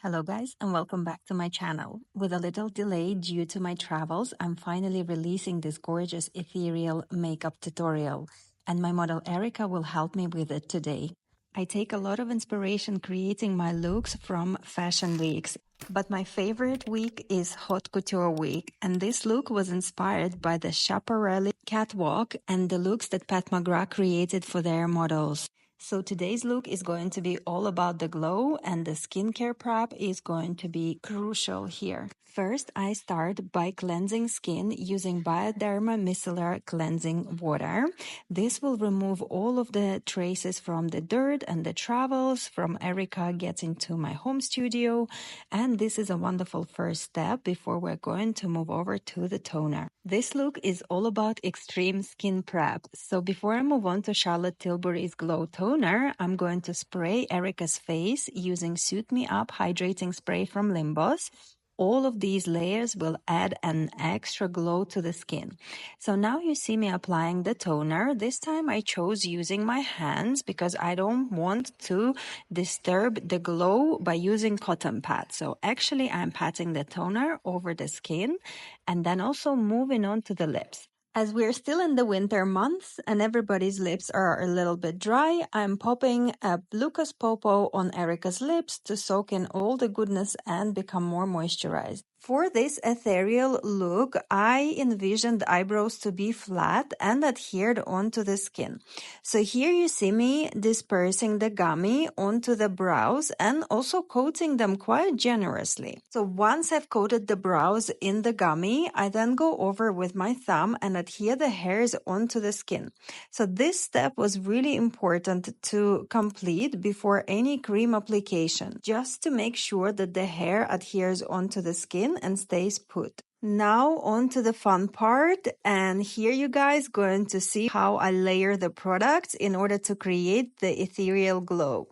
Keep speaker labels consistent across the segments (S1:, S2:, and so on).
S1: Hello guys and welcome back to my channel. With a little delay due to my travels, I'm finally releasing this gorgeous ethereal makeup tutorial and my model Erika will help me with it today. I take a lot of inspiration creating my looks from fashion weeks, but my favorite week is Haute Couture week, and this look was inspired by the Schiaparelli catwalk and the looks that Pat McGrath created for their models. So today's look is going to be all about the glow, and the skincare prep is going to be crucial here. First, I start by cleansing skin using Bioderma Micellar Cleansing Water. This will remove all of the traces from the dirt and the travels from Erika getting to my home studio. And this is a wonderful first step before we're going to move over to the toner. This look is all about extreme skin prep. So before I move on to Charlotte Tilbury's Glow Toner, I'm going to spray Erika's face using Suit Me Up Hydrating Spray from Limbos. All of these layers will add an extra glow to the skin. So now you see me applying the toner. This time I chose using my hands because I don't want to disturb the glow by using cotton pads. So actually I'm patting the toner over the skin and then also moving on to the lips. As we're still in the winter months and everybody's lips are a little bit dry, I'm popping a Lucas Popo on Erika's lips to soak in all the goodness and become more moisturized. For this ethereal look, I envisioned eyebrows to be flat and adhered onto the skin. So here you see me dispersing the gummy onto the brows and also coating them quite generously. So once I've coated the brows in the gummy, I then go over with my thumb and adhere the hairs onto the skin. So this step was really important to complete before any cream application, just to make sure that the hair adheres onto the skin and stays put. Now on to the fun part, and here you guys going to see how I layer the products in order to create the ethereal glow.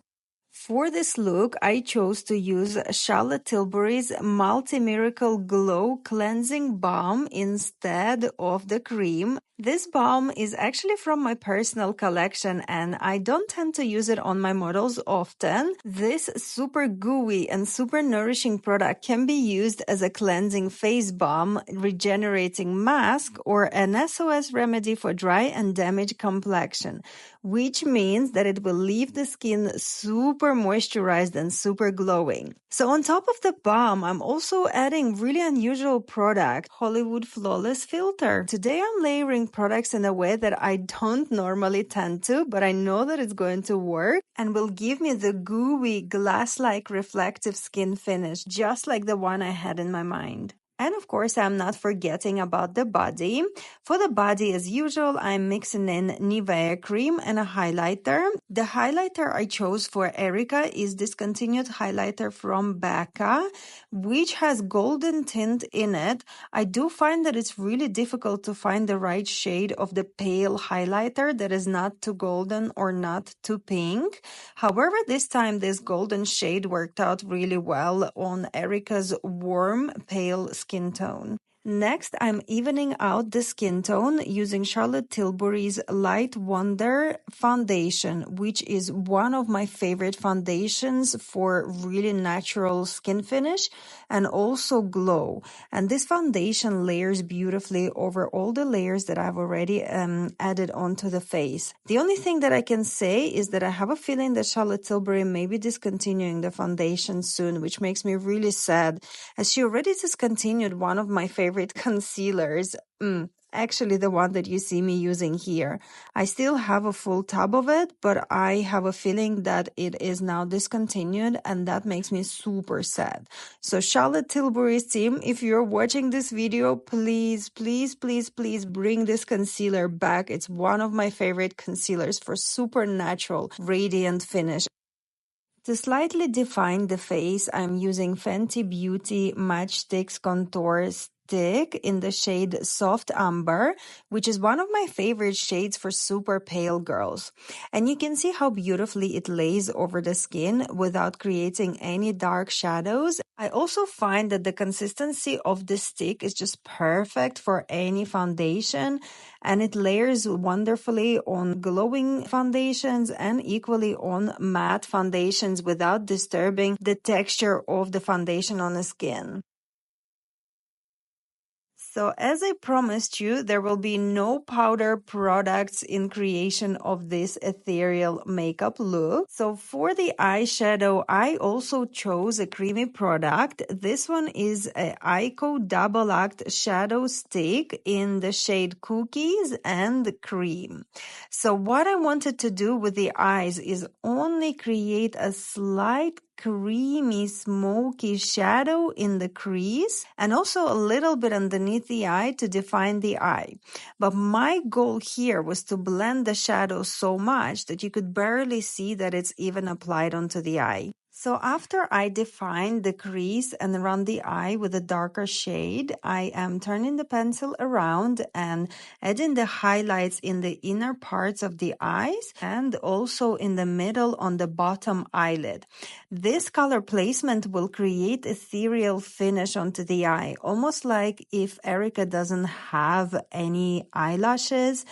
S1: For this look, I chose to use Charlotte Tilbury's Multi-Miracle Glow Cleansing Balm instead of the cream. This balm is actually from my personal collection and I don't tend to use it on my models often. This super gooey and super nourishing product can be used as a cleansing face balm, regenerating mask, or an SOS remedy for dry and damaged complexion, which means that it will leave the skin super moisturized and super glowing. So on top of the balm, I'm also adding really unusual product, Hollywood Flawless Filter. Today I'm layering products in a way that I don't normally tend to, but I know that it's going to work and will give me the gooey, glass-like reflective skin finish, just like the one I had in my mind. And of course, I'm not forgetting about the body. For the body, as usual, I'm mixing in Nivea cream and a highlighter. The highlighter I chose for Erika is Discontinued Highlighter from Becca, which has golden tint in it. I do find that it's really difficult to find the right shade of the pale highlighter that is not too golden or not too pink. However, this time this golden shade worked out really well on Erika's warm, pale skin tone. Next, I'm evening out the skin tone using Charlotte Tilbury's Light Wonder foundation, which is one of my favorite foundations for really natural skin finish and also glow. And this foundation layers beautifully over all the layers that I've already added onto the face. The only thing that I can say is that I have a feeling that Charlotte Tilbury may be discontinuing the foundation soon, which makes me really sad, as she already discontinued one of my favorite concealers, actually the one that you see me using here. I still have a full tub of it, but I have a feeling that it is now discontinued and that makes me super sad. So Charlotte Tilbury's team, if you're watching this video, please, please, please, please bring this concealer back. It's one of my favorite concealers for super natural, radiant finish. To slightly define the face, I'm using Fenty Beauty Matchsticks Contour stick in the shade Soft Amber, which is one of my favorite shades for super pale girls. And you can see how beautifully it lays over the skin without creating any dark shadows. I also find that the consistency of the stick is just perfect for any foundation, and it layers wonderfully on glowing foundations and equally on matte foundations without disturbing the texture of the foundation on the skin. So as I promised you, there will be no powder products in creation of this ethereal makeup look. So for the eyeshadow, I also chose a creamy product. This one is a Ico Double Act Shadow Stick in the shade Cookies and Cream. So what I wanted to do with the eyes is only create a slight creamy smoky shadow in the crease and also a little bit underneath the eye to define the eye. But my goal here was to blend the shadow so much that you could barely see that it's even applied onto the eye. So after I defined the crease and around the eye with a darker shade, I am turning the pencil around and adding the highlights in the inner parts of the eyes and also in the middle on the bottom eyelid. This color placement will create ethereal finish onto the eye, almost like if Erika doesn't have any eyelashes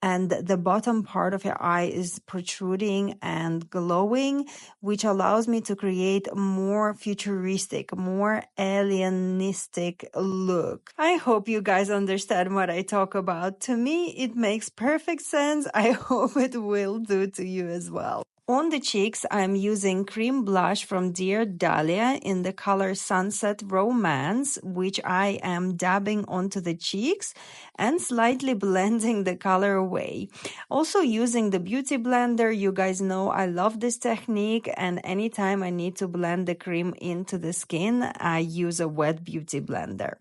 S1: and the bottom part of her eye is protruding and glowing, which allows me to create more futuristic, more alienistic look. I hope you guys understand what I talk about. To me, it makes perfect sense. I hope it will do to you as well. On the cheeks, I'm using cream blush from Dear Dahlia in the color Sunset Romance, which I am dabbing onto the cheeks and slightly blending the color away. Also using the Beauty Blender. You guys know I love this technique, and anytime I need to blend the cream into the skin, I use a wet Beauty Blender.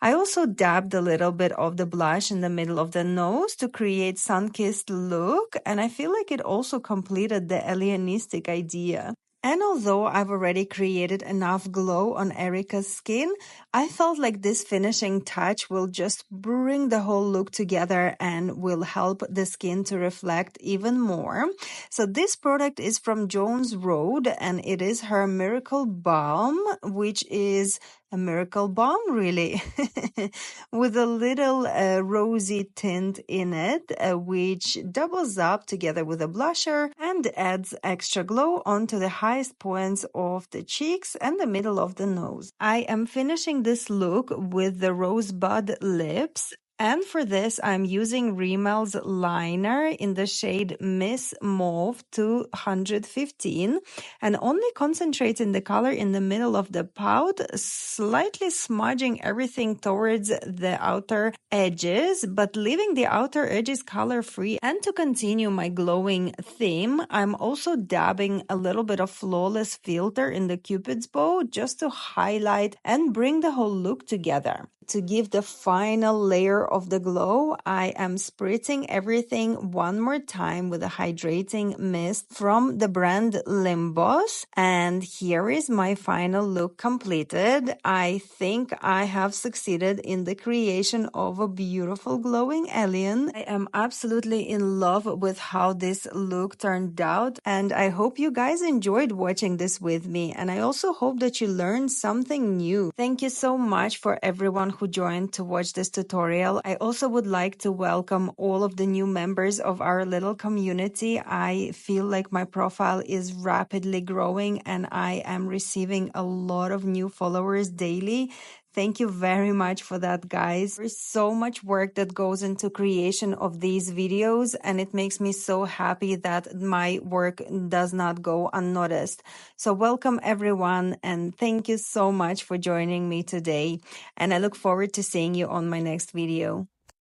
S1: I also dabbed a little bit of the blush in the middle of the nose to create sun-kissed look, and I feel like it also completed the alienistic idea. And although I've already created enough glow on Erika's skin, I felt like this finishing touch will just bring the whole look together and will help the skin to reflect even more. So this product is from Jones Road, and it is her Miracle Balm, which is a miracle balm, really, with a little rosy tint in it, which doubles up together with a blusher and adds extra glow onto the highest points of the cheeks and the middle of the nose. I am finishing this look with the Rosebud lips. And for this, I'm using Rimmel's liner in the shade Miss Mauve 215 and only concentrating the color in the middle of the pout, slightly smudging everything towards the outer edges, but leaving the outer edges color-free. And to continue my glowing theme, I'm also dabbing a little bit of Flawless Filter in the Cupid's bow just to highlight and bring the whole look together. To give the final layer of the glow, I am spritzing everything one more time with a hydrating mist from the brand Limbos. And here is my final look completed. I think I have succeeded in the creation of a beautiful glowing alien. I am absolutely in love with how this look turned out, and I hope you guys enjoyed watching this with me, and I also hope that you learned something new. Thank you so much for everyone who joined to watch this tutorial. I also would like to welcome all of the new members of our little community. I feel like my profile is rapidly growing and I am receiving a lot of new followers daily. Thank you very much for that, guys. There's so much work that goes into creation of these videos, and it makes me so happy that my work does not go unnoticed. So welcome everyone, and thank you so much for joining me today. And I look forward to seeing you on my next video.